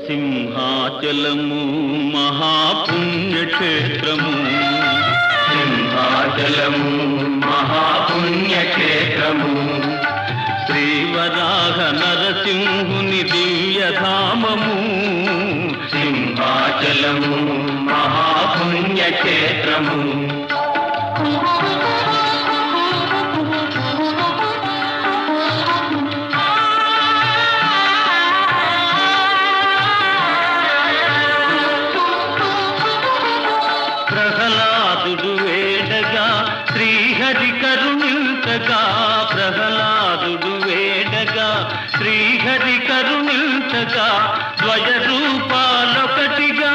సింహాచలము మహాపుణ్యక్షేత్రము, సింహాచలము మహాపుణ్యక్షేత్రము, శ్రీవరాహ నరసింహుని దివ్యధామము, సింహాచలము మహాపుణ్యక్షేత్రము. ప్రహ్లాదుడు వేడగా శ్రీహరి కరుణించగా, ప్రహ్లాదుడు వేడగా శ్రీహరి కరుణించగా, ద్వయ రూపాలొకటిగా